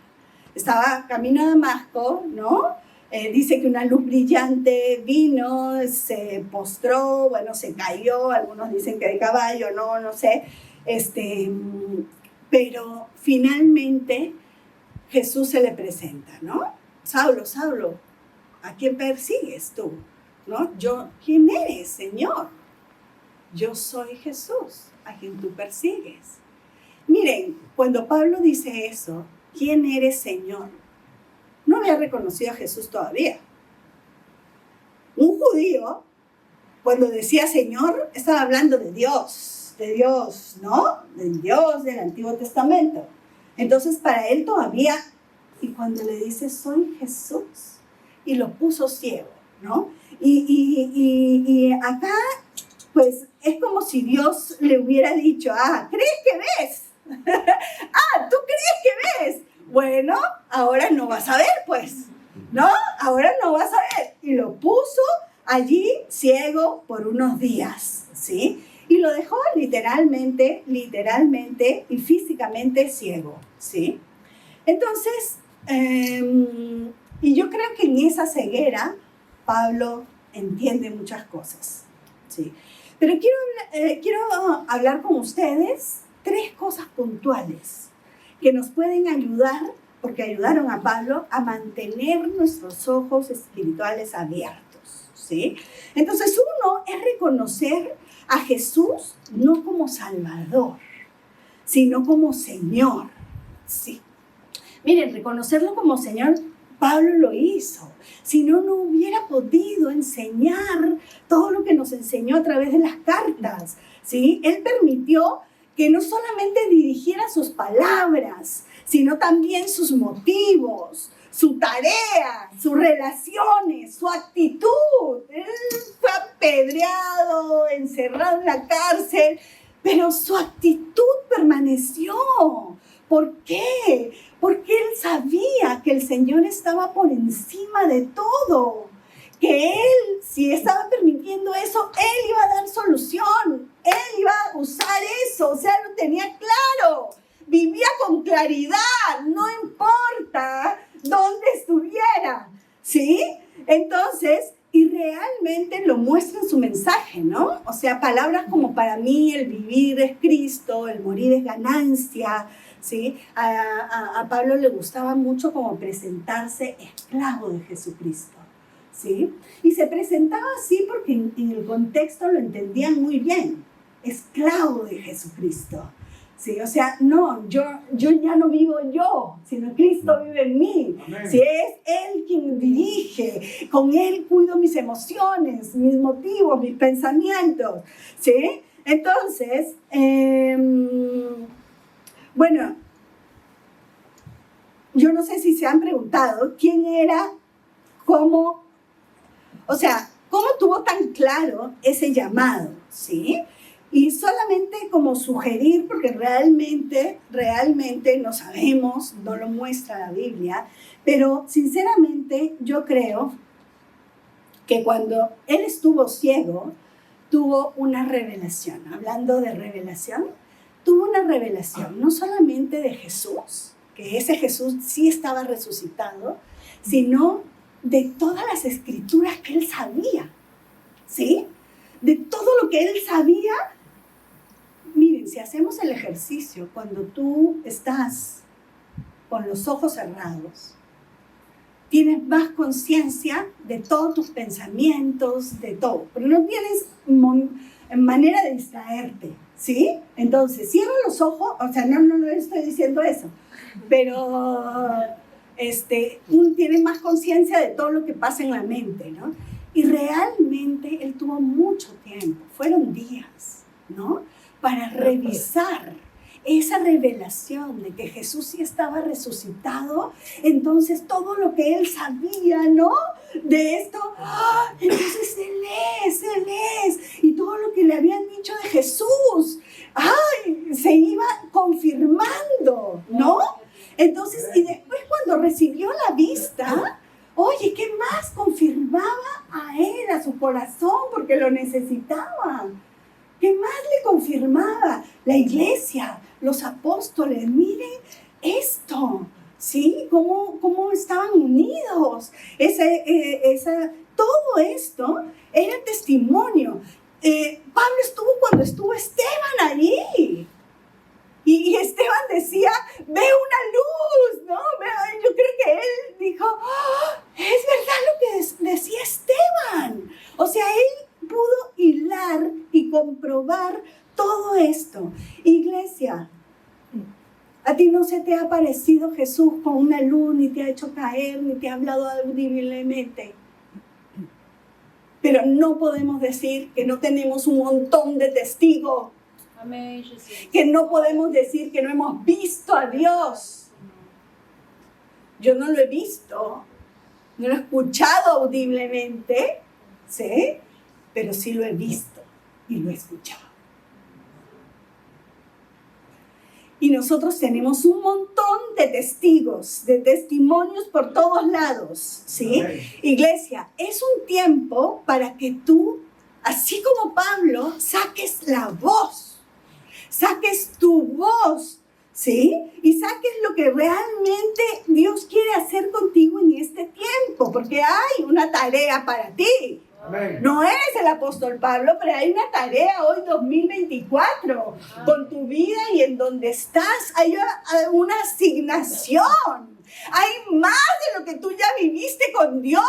Estaba camino a Damasco, ¿no? Dice que una luz brillante vino, se postró, bueno, se cayó, algunos dicen que de caballo, no sé. Pero finalmente Jesús se le presenta, ¿no? Saulo, Saulo, ¿a quién persigues tú? ¿No? ¿Quién eres, Señor? Yo soy Jesús, a quien tú persigues. Mi miren, cuando Pablo dice eso, ¿quién eres, Señor? No había reconocido a Jesús todavía. Un judío, cuando decía Señor, estaba hablando de Dios, ¿no? Del Dios del Antiguo Testamento. Entonces, para él todavía, y cuando le dice, soy Jesús, y lo puso ciego, ¿no? Y acá, pues, es como si Dios le hubiera dicho, ¿crees que ves? ¿Tú crees que ves? Bueno, ahora no vas a ver, pues, ¿no? Ahora no vas a ver. Y lo puso allí ciego por unos días, ¿sí? Y lo dejó literalmente y físicamente ciego, ¿sí? Entonces, y yo creo que en esa ceguera Pablo entiende muchas cosas, ¿sí? Pero quiero hablar con ustedes 3 cosas puntuales que nos pueden ayudar, porque ayudaron a Pablo a mantener nuestros ojos espirituales abiertos, ¿sí? Entonces, uno es reconocer a Jesús no como Salvador, sino como Señor, ¿sí? Miren, reconocerlo como Señor, Pablo lo hizo. Si no, no hubiera podido enseñar todo lo que nos enseñó a través de las cartas, ¿sí? Él permitió que no solamente dirigiera sus palabras, sino también sus motivos, su tarea, sus relaciones, su actitud. Él fue apedreado, encerrado en la cárcel, pero su actitud permaneció. ¿Por qué? Porque él sabía que el Señor estaba por encima de todo. Que él, si estaba permitiendo eso, él iba a dar solución. Él iba a usar eso. O sea, lo tenía claro. Vivía con claridad. No importa dónde estuviera. ¿Sí? Entonces, y realmente lo muestra en su mensaje, ¿no? O sea, palabras como para mí el vivir es Cristo, el morir es ganancia, ¿sí? A Pablo le gustaba mucho como presentarse esclavo de Jesucristo, ¿sí? Y se presentaba así porque en el contexto lo entendían muy bien, esclavo de Jesucristo, ¿sí? O sea, no, yo ya no vivo yo, sino Cristo vive en mí. Si es Él quien dirige, con Él cuido mis emociones, mis motivos, mis pensamientos, ¿sí? Entonces, bueno, yo no sé si se han preguntado quién era, cómo, o sea, cómo tuvo tan claro ese llamado, ¿sí? Y solamente como sugerir, porque realmente no sabemos, no lo muestra la Biblia, pero sinceramente yo creo que cuando él estuvo ciego, tuvo una revelación. Hablando de revelación, tuvo una revelación, no solamente de Jesús, que ese Jesús sí estaba resucitado, sino de todas las escrituras que él sabía, ¿sí? De todo lo que él sabía. Miren, si hacemos el ejercicio, cuando tú estás con los ojos cerrados, tienes más conciencia de todos tus pensamientos, de todo, pero no tienes manera de distraerte, ¿sí? Entonces, cierra los ojos, o sea, no estoy diciendo eso, pero uno tiene más conciencia de todo lo que pasa en la mente, ¿no? Y realmente él tuvo mucho tiempo, fueron días, ¿no? Para revisar esa revelación de que Jesús sí estaba resucitado. Entonces todo lo que él sabía, ¿no? De esto, entonces él es, y todo lo que le habían dicho de Jesús, se iba confirmando, ¿no? Entonces, y después cuando recibió la vista, oye, ¿qué más confirmaba a él, a su corazón? Porque lo necesitaba. ¿Qué más le confirmaba? La iglesia, los apóstoles, miren esto, ¿sí? ¿Cómo estaban unidos? Todo esto era testimonio. Pablo estuvo cuando estuvo Esteban allí. Y Esteban decía, ve una luz, ¿no? Yo creo que él dijo, es verdad lo que decía Esteban. O sea, él pudo hilar y comprobar todo esto. Iglesia, A ti no se te ha aparecido Jesús con una luz, ni te ha hecho caer, ni te ha hablado audiblemente. Pero no podemos decir que no tenemos un montón de testigos. Amén, Jesús. Que no podemos decir que no hemos visto a Dios. Yo no lo he visto, no lo he escuchado audiblemente, ¿sí? Pero sí lo he visto y lo he escuchado. Y nosotros tenemos un montón de testigos, de testimonios por todos lados, ¿sí? Amén. Iglesia, es un tiempo para que tú, así como Pablo, saques la voz, saques tu voz, ¿sí? Y saques lo que realmente Dios quiere hacer contigo en este tiempo, porque hay una tarea para ti. Amén. No eres el apóstol Pablo, pero hay una tarea hoy 2024 con tu vida y en donde estás. Hay una asignación. Hay más de lo que tú ya viviste con Dios.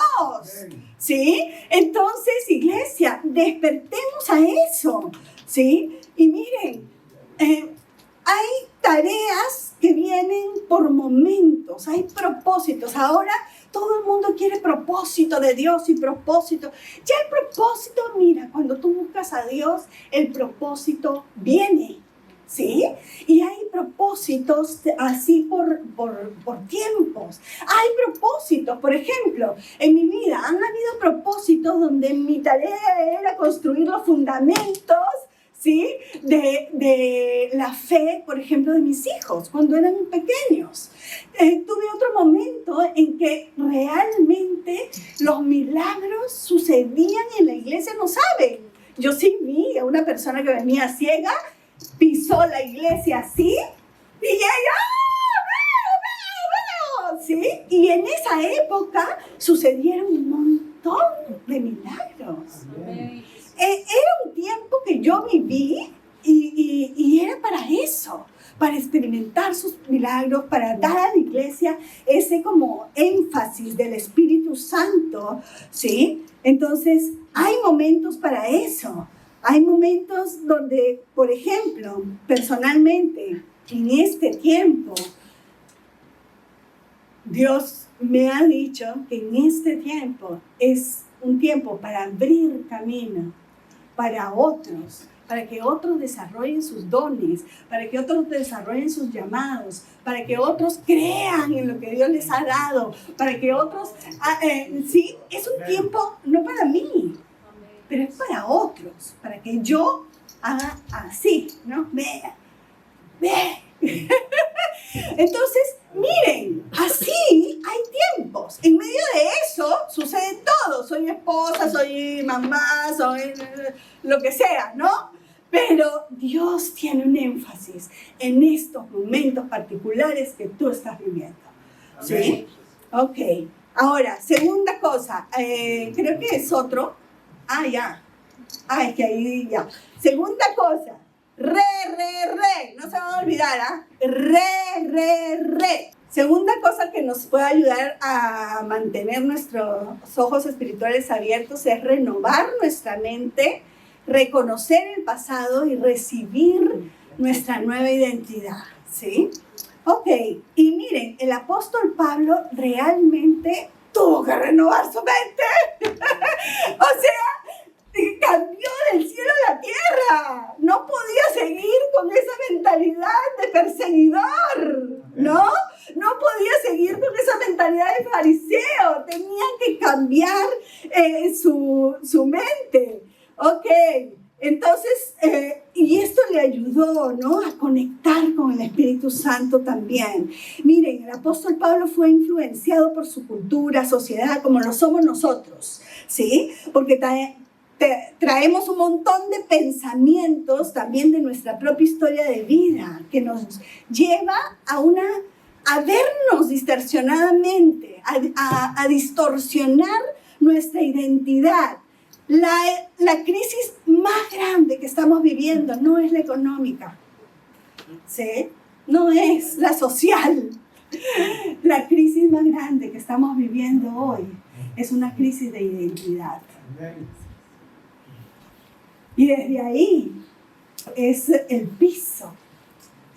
¿Sí? Entonces, iglesia, despertemos a eso. ¿Sí? Y miren, hay tareas que vienen por momentos, hay propósitos. Ahora todo el mundo quiere propósito de Dios y propósito. Ya el propósito, mira, cuando tú buscas a Dios, el propósito viene, ¿sí? Y hay propósitos así por tiempos. Hay propósitos, por ejemplo, en mi vida han habido propósitos donde mi tarea era construir los fundamentos, ¿sí? De la fe, por ejemplo, de mis hijos cuando eran pequeños. Tuve otro momento en que realmente los milagros sucedían en la iglesia, no saben. Yo sí vi a una persona que venía ciega, pisó la iglesia así, y ella, ¡ah, veo! ¿Sí? Y en esa época sucedieron un montón de milagros. Amén. Era un tiempo que yo viví y era para eso, para experimentar sus milagros, para dar a la iglesia ese como énfasis del Espíritu Santo, ¿sí? Entonces, hay momentos para eso. Hay momentos donde, por ejemplo, personalmente, en este tiempo, Dios me ha dicho que en este tiempo es un tiempo para abrir camino para otros, para que otros desarrollen sus dones, para que otros desarrollen sus llamados, para que otros crean en lo que Dios les ha dado, para que otros, sí, es un tiempo no para mí, pero es para otros, para que yo haga así, ¿no? Vea. Entonces, miren, así hay tiempos. En medio de eso sucede todo. Soy esposa, soy mamá, soy lo que sea, ¿no? Pero Dios tiene un énfasis en estos momentos particulares que tú estás viviendo. ¿Sí? Ok. Ahora, segunda cosa. Creo que es otro. Ya. Es que ahí ya. Segunda cosa. Re. No se van a olvidar, ¿ah? Re. Segunda cosa que nos puede ayudar a mantener nuestros ojos espirituales abiertos es renovar nuestra mente, reconocer el pasado y recibir nuestra nueva identidad, ¿sí? Ok, y miren, el apóstol Pablo realmente tuvo que renovar su mente. O sea, cambió del cielo a la tierra. No podía seguir con esa mentalidad de perseguidor, ¿no? No podía seguir con esa mentalidad de fariseo. Tenía que cambiar su mente. Ok, entonces, y esto le ayudó, ¿no? A conectar con el Espíritu Santo también. Miren, el apóstol Pablo fue influenciado por su cultura, sociedad, como lo somos nosotros, ¿sí? Porque traemos un montón de pensamientos también de nuestra propia historia de vida que nos lleva a vernos distorsionadamente, a distorsionar nuestra identidad. La crisis más grande que estamos viviendo no es la económica, ¿sí? No es la social. La crisis más grande que estamos viviendo hoy es una crisis de identidad. Y desde ahí es el piso,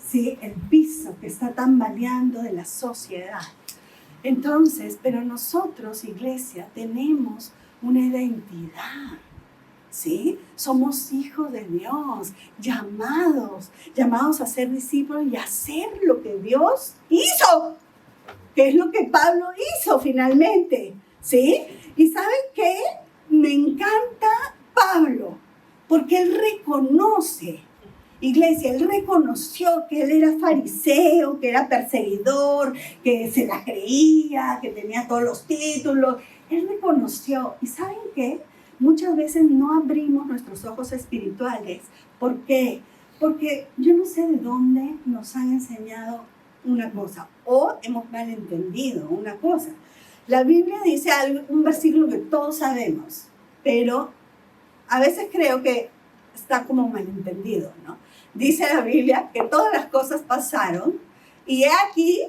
¿sí? El piso que está tambaleando de la sociedad. Entonces, pero nosotros, iglesia, tenemos una identidad, ¿sí? Somos hijos de Dios, llamados a ser discípulos y a hacer lo que Dios hizo, que es lo que Pablo hizo finalmente, ¿sí? ¿Y saben qué? Me encanta Pablo, porque él reconoce, iglesia, él reconoció que él era fariseo, que era perseguidor, que se la creía, que tenía todos los títulos. Él reconoció. ¿Y saben qué? Muchas veces no abrimos nuestros ojos espirituales. ¿Por qué? Porque yo no sé de dónde nos han enseñado una cosa o hemos malentendido una cosa. La Biblia dice un versículo que todos sabemos, pero a veces creo que está como malentendido, ¿no? Dice la Biblia que todas las cosas pasaron y he aquí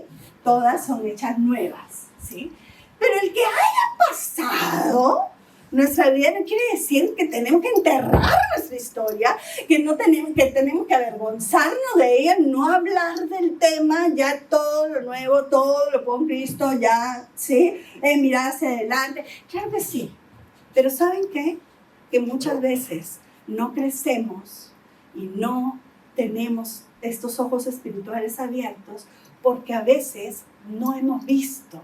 todas son hechas nuevas, ¿sí? Pero el que haya pasado nuestra vida no quiere decir que tenemos que enterrar nuestra historia, que tenemos que avergonzarnos de ella, no hablar del tema, ya todo lo nuevo, todo lo con Cristo, ya, ¿sí? Mirar hacia adelante. Claro que sí, pero ¿saben qué? Que muchas veces no crecemos y no tenemos estos ojos espirituales abiertos porque a veces no hemos visto,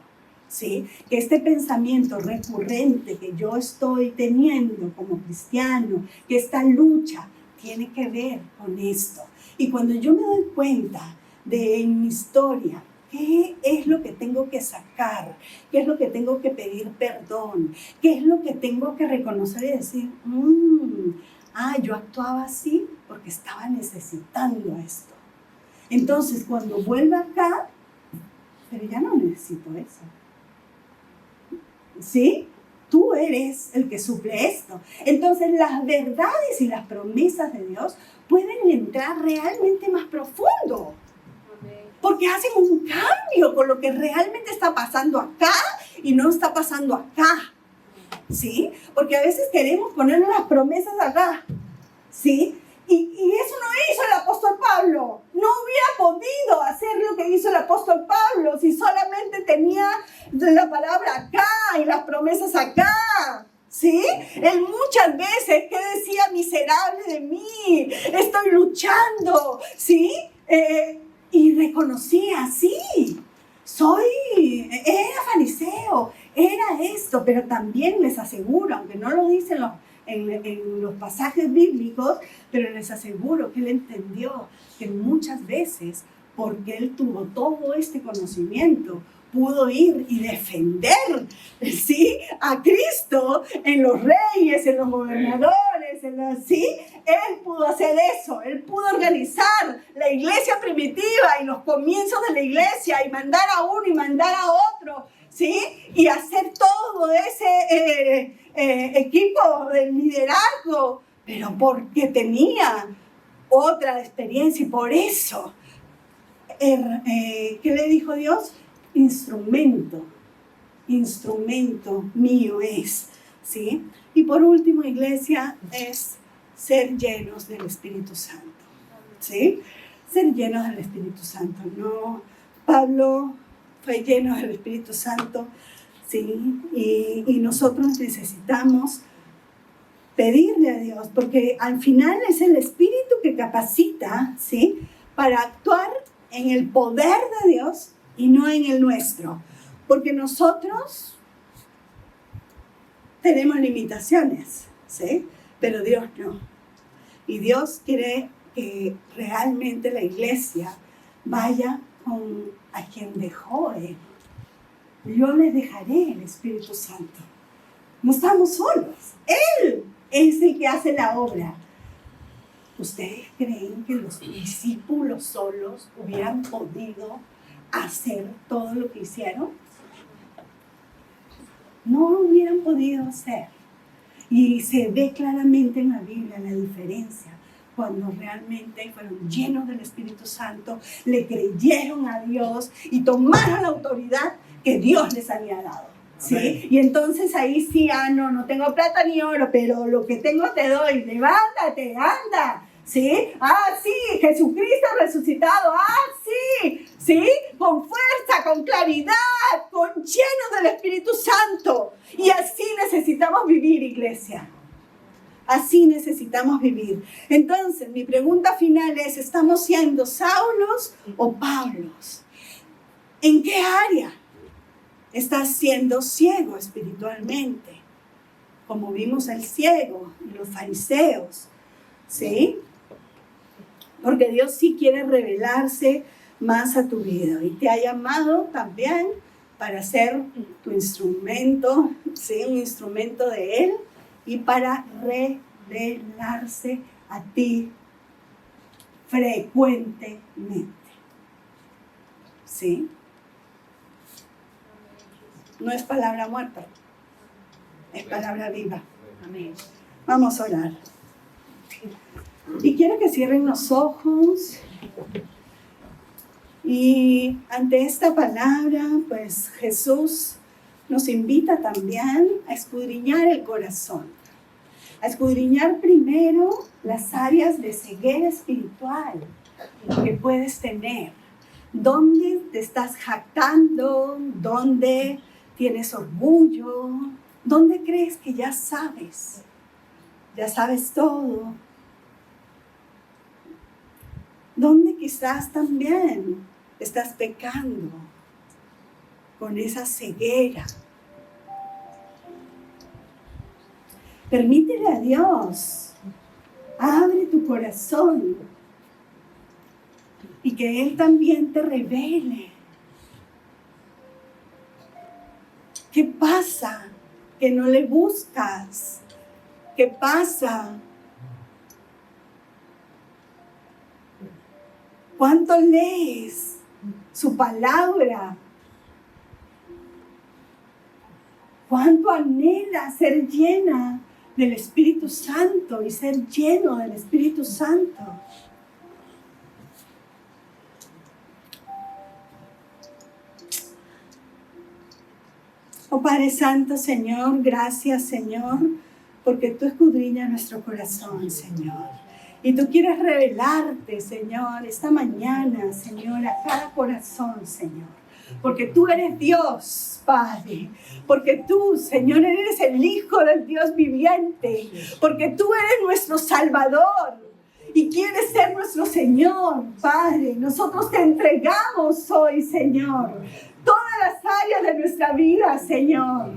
¿sí? Que este pensamiento recurrente que yo estoy teniendo como cristiano, que esta lucha tiene que ver con esto. Y cuando yo me doy cuenta de en mi historia, ¿qué es lo que tengo que sacar? ¿Qué es lo que tengo que pedir perdón? ¿Qué es lo que tengo que reconocer y decir, yo actuaba así porque estaba necesitando esto? Entonces, cuando vuelva acá, pero ya no necesito eso. ¿Sí? Tú eres el que suple esto. Entonces, las verdades y las promesas de Dios pueden entrar realmente más profundo. Porque hacen un cambio con lo que realmente está pasando acá y no está pasando acá, ¿sí? Porque a veces queremos ponernos las promesas acá, ¿sí? Y eso no hizo el apóstol Pablo. No hubiera podido hacer lo que hizo el apóstol Pablo si solamente tenía la palabra acá y las promesas acá, ¿sí? Él muchas veces, ¿qué decía? Miserable de mí, estoy luchando, ¿sí? Y reconocía, sí, era fariseo, era esto, pero también les aseguro, aunque no lo dicen en los pasajes bíblicos, pero les aseguro que él entendió que muchas veces, porque él tuvo todo este conocimiento, pudo ir y defender, ¿sí?, a Cristo en los reyes, en los gobernadores, ¿sí? Él pudo hacer eso, él pudo organizar la iglesia primitiva y los comienzos de la iglesia y mandar a uno y mandar a otro, ¿sí? Y hacer todo ese equipo de liderazgo, pero porque tenía otra experiencia y por eso, ¿qué le dijo Dios? Instrumento mío es, ¿sí? Y por último, iglesia, es ser llenos del Espíritu Santo, ¿sí? Ser llenos del Espíritu Santo, ¿no? Pablo fue lleno del Espíritu Santo, ¿sí? Y nosotros necesitamos pedirle a Dios, porque al final es el Espíritu que capacita, ¿sí?, para actuar en el poder de Dios y no en el nuestro, porque nosotros tenemos limitaciones, ¿sí? Pero Dios no. Y Dios quiere que realmente la iglesia vaya con a quien dejó Él. Yo les dejaré el Espíritu Santo. No estamos solos. Él es el que hace la obra. ¿Ustedes creen que los discípulos solos hubieran podido hacer todo lo que hicieron? No lo hubieran podido hacer. Y se ve claramente en la Biblia la diferencia cuando realmente fueron llenos del Espíritu Santo, le creyeron a Dios y tomaron la autoridad que Dios les había dado, ¿sí? Y entonces ahí sí, no tengo plata ni oro, pero lo que tengo te doy, levántate, anda, ¿Sí? Ah, sí, Jesucristo resucitado. Ah, sí, sí, con fuerza, con claridad, lleno del Espíritu Santo. Y así necesitamos vivir, iglesia. Así necesitamos vivir. Entonces, mi pregunta final es, ¿estamos siendo Saulos o Pablos? ¿En qué área estás siendo ciego espiritualmente? Como vimos el ciego y los fariseos, ¿sí? Porque Dios sí quiere revelarse más a tu vida y te ha llamado también para ser tu instrumento, ¿sí? Un instrumento de Él y para revelarse a ti frecuentemente, ¿sí? No es palabra muerta, es palabra viva. Amén. Vamos a orar. Y quiero que cierren los ojos. Y ante esta palabra, pues Jesús nos invita también a escudriñar el corazón. A escudriñar primero las áreas de ceguera espiritual que puedes tener. ¿Dónde te estás jactando? ¿Dónde tienes orgullo? ¿Dónde crees que ya sabes? Ya sabes todo. ¿Dónde quizás también estás pecando con esa ceguera? Permítele a Dios, abre tu corazón y que Él también te revele. ¿Qué pasa que no le buscas? ¿Qué pasa? ¿Cuánto lees su palabra? ¿Cuánto anhelas ser llena del Espíritu Santo y ser lleno del Espíritu Santo? Oh Padre Santo, Señor, gracias, Señor, porque tú escudriñas nuestro corazón, Señor. Y tú quieres revelarte, Señor, esta mañana, Señor, a cada corazón, Señor. Porque tú eres Dios, Padre. Porque tú, Señor, eres el Hijo del Dios viviente. Porque tú eres nuestro Salvador. Y quieres ser nuestro Señor, Padre. Nosotros te entregamos hoy, Señor, todas las áreas de nuestra vida, Señor.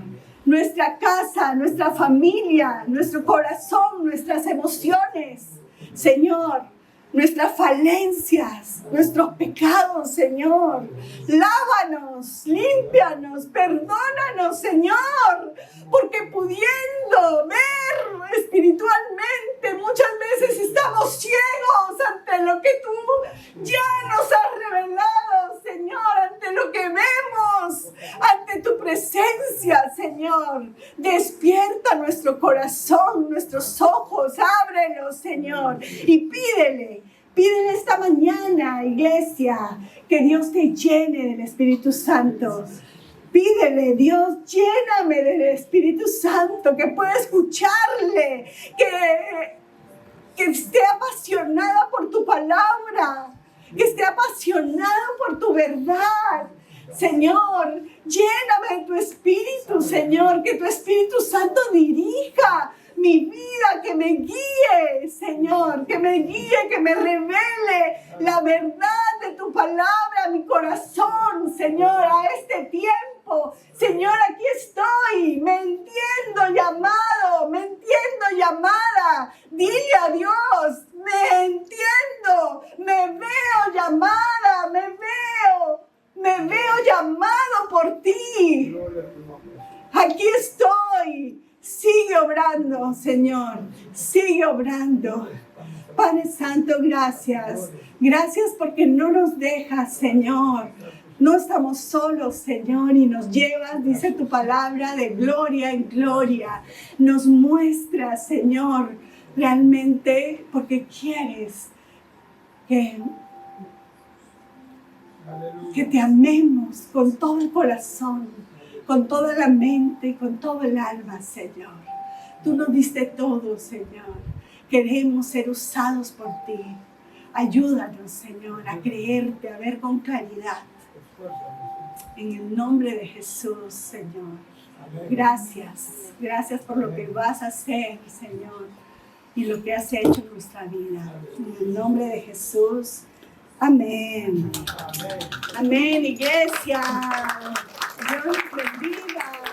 Nuestra casa, nuestra familia, nuestro corazón, nuestras emociones. Señor, nuestras falencias, nuestros pecados, Señor. Lávanos, límpianos, perdónanos, Señor, porque pudiendo ver espiritualmente, muchas veces estamos ciegos ante lo que tú ya nos has revelado, Señor, ante lo que vemos, ante tu presencia, Señor. Despierta nuestro corazón, nuestros ojos, ábrelos, Señor, y pídele esta mañana, iglesia, que Dios te llene del Espíritu Santo. Pídele, Dios, lléname del Espíritu Santo, que pueda escucharle, que esté apasionada por tu palabra, que esté apasionada por tu verdad. Señor, lléname de tu Espíritu, Señor, que tu Espíritu Santo dirija mi vida, que me guíe, Señor, que me guíe, que me revele la verdad de tu palabra a mi corazón, Señor, a este tiempo. Señor, aquí estoy, me entiendo llamado, me entiendo llamada. Dile a Dios, me entiendo, me veo llamada, me veo llamado por ti. Aquí estoy. Sigue obrando, Señor. Sigue obrando. Padre Santo, gracias. Gracias porque no nos dejas, Señor. No estamos solos, Señor, y nos llevas, dice tu palabra, de gloria en gloria. Nos muestras, Señor, realmente porque quieres que te amemos con todo el corazón, con toda la mente y con todo el alma, Señor. Tú nos diste todo, Señor. Queremos ser usados por ti. Ayúdanos, Señor, a creerte, a ver con claridad. En el nombre de Jesús, Señor. Gracias. Gracias por lo que vas a hacer, Señor, y lo que has hecho en nuestra vida. En el nombre de Jesús. Amén. Amén, iglesia. Dios los bendiga.